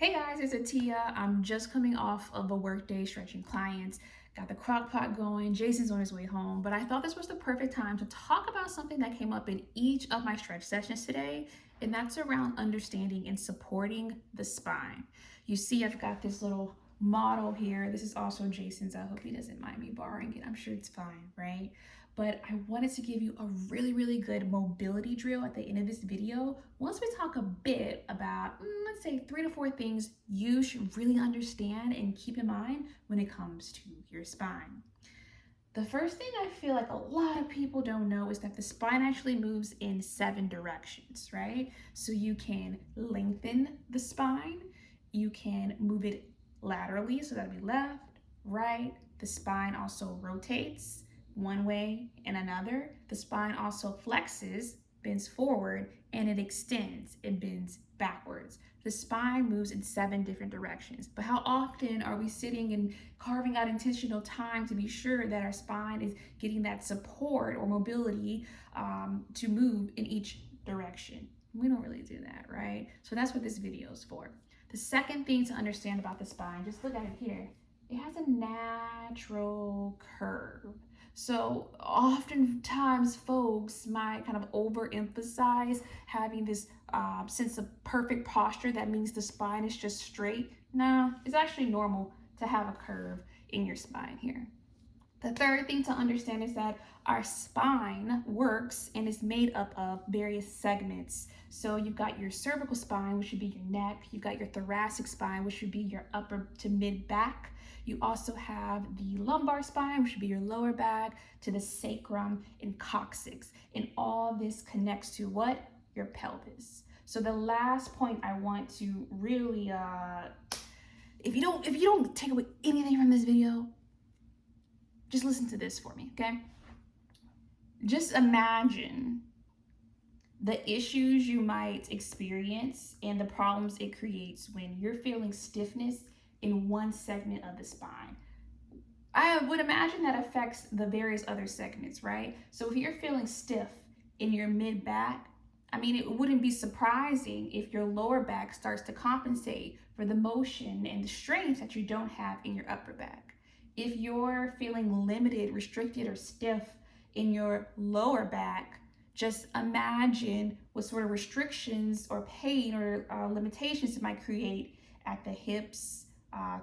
Hey guys, it's Atia. I'm just coming off of a work day stretching clients. Got the crock pot going. Jason's on his way home, but I thought this was the perfect time to talk about something that came up in each of my stretch sessions today, and that's around understanding and supporting the spine. You see, I've got this little model here. This is also Jason's. I hope he doesn't mind me borrowing it. I'm sure it's fine, right? But I wanted to give you a really good mobility drill at the end of this video. Once we talk a bit about, let's say 3 to 4 things you should really understand and keep in mind when it comes to your spine. The first thing I feel like a lot of people don't know is that the spine actually moves in 7 directions, right? So you can lengthen the spine, you can move it laterally, so that'll be left, right. The spine also rotates one way and another. The spine also flexes, bends forward, and it extends, it bends backwards. The spine moves in 7 different directions. But how often are we sitting and carving out intentional time to be sure that our spine is getting that support or mobility to move in each direction? We don't really do that, right? So that's what this video is for. The second thing to understand about the spine, just look at it here. It has a natural curve. So oftentimes folks might kind of overemphasize having this sense of perfect posture that means the spine is just straight. No, it's actually normal to have a curve in your spine here. The third thing to understand is that our spine works and is made up of various segments. So you've got your cervical spine, which would be your neck. You've got your thoracic spine, which would be your upper to mid back. You also have the lumbar spine, which would be your lower back, to the sacrum and coccyx. And all this connects to what? Your pelvis. So the last point I want to really, if you don't take away anything from this video, just listen to this for me, okay? Just imagine the issues you might experience and the problems it creates when you're feeling stiffness in one segment of the spine. I would imagine that affects the various other segments, right? So if you're feeling stiff in your mid back, I mean, it wouldn't be surprising if your lower back starts to compensate for the motion and the strength that you don't have in your upper back. If you're feeling limited, restricted, or stiff in your lower back, just imagine what sort of restrictions or pain or limitations it might create at the hips,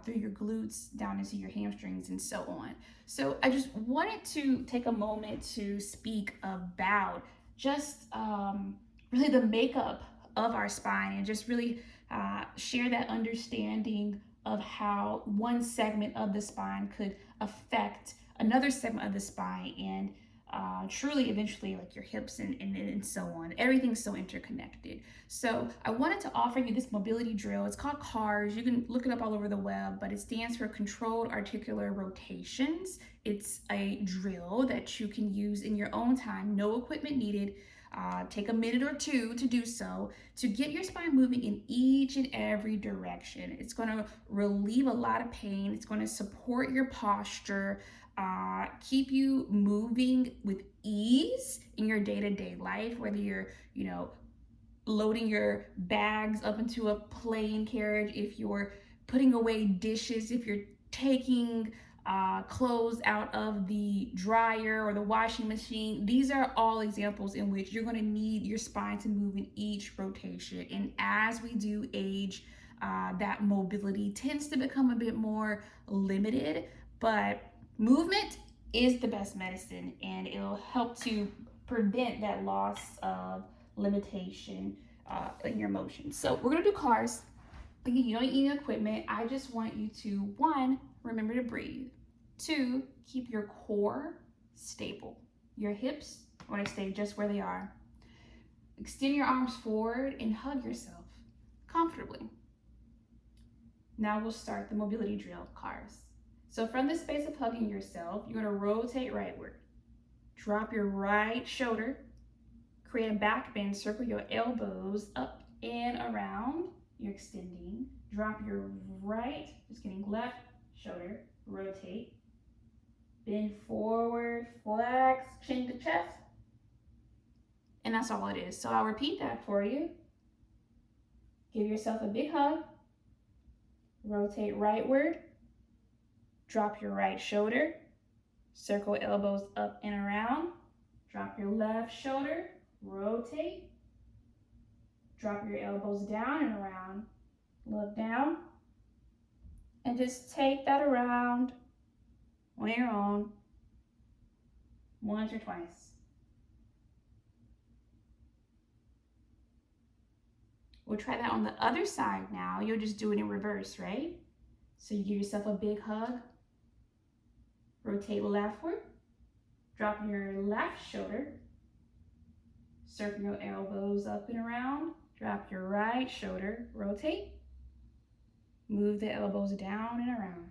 through your glutes, down into your hamstrings, and so on. So I just wanted to take a moment to speak about just really the makeup of our spine and just really share that understanding of how one segment of the spine could affect another segment of the spine and truly eventually like your hips and so on. Everything's so interconnected. So I wanted to offer you this mobility drill. It's called CARS. You can look it up all over the web, but it stands for Controlled Articular Rotations. It's a drill that you can use in your own time, no equipment needed. Take a minute or two to do so to get your spine moving in each and every direction. It's going to relieve a lot of pain. It's going to support your posture, keep you moving with ease in your day-to-day life, whether you're, loading your bags up into a plane carriage, if you're putting away dishes, if you're taking clothes out of the dryer or the washing machine. These are all examples in which you're going to need your spine to move in each rotation. And as we do age, that mobility tends to become a bit more limited, but movement is the best medicine and it'll help to prevent that loss of limitation in your motion. So we're going to do CARS. Again, you don't need any equipment. I just want you to, 1, remember to breathe. 2, keep your core stable. Your hips want to stay just where they are. Extend your arms forward and hug yourself comfortably. Now we'll start the mobility drill, CARS. So from the space of hugging yourself, you're going to rotate rightward. Drop your right shoulder. Create a back bend. Circle your elbows up and around. You're extending. Drop your right, left shoulder. Rotate. Bend forward, flex, chin to chest. And that's all it is. So I'll repeat that for you. Give yourself a big hug. rotate rightward, drop your right shoulder, circle elbows up and around, drop your left shoulder, rotate, drop your elbows down and around, look down, and just take that around on your own once or twice. We'll try that on the other side now. You'll just do it in reverse, right? So you give yourself a big hug, rotate leftward, drop your left shoulder, circle your elbows up and around, drop your right shoulder, rotate, move the elbows down and around.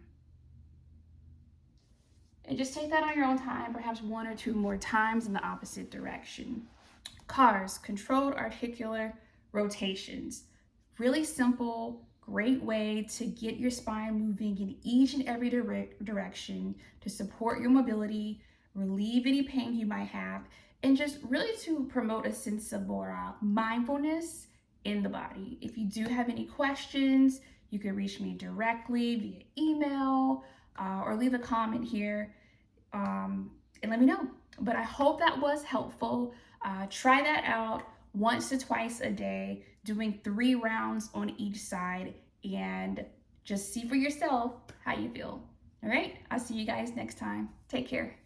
And just take that on your own time, perhaps 1 or 2 more times in the opposite direction. CARS, controlled articular rotations. Really simple, great way to get your spine moving in each and every direction to support your mobility, relieve any pain you might have, and just really to promote a sense of more mindfulness in the body. If you do have any questions, you can reach me directly via email or leave a comment here and let me know. But I hope that was helpful. Try that out once to twice a day, doing 3 rounds on each side, and just see for yourself how you feel. All right, I'll see you guys next time. Take care.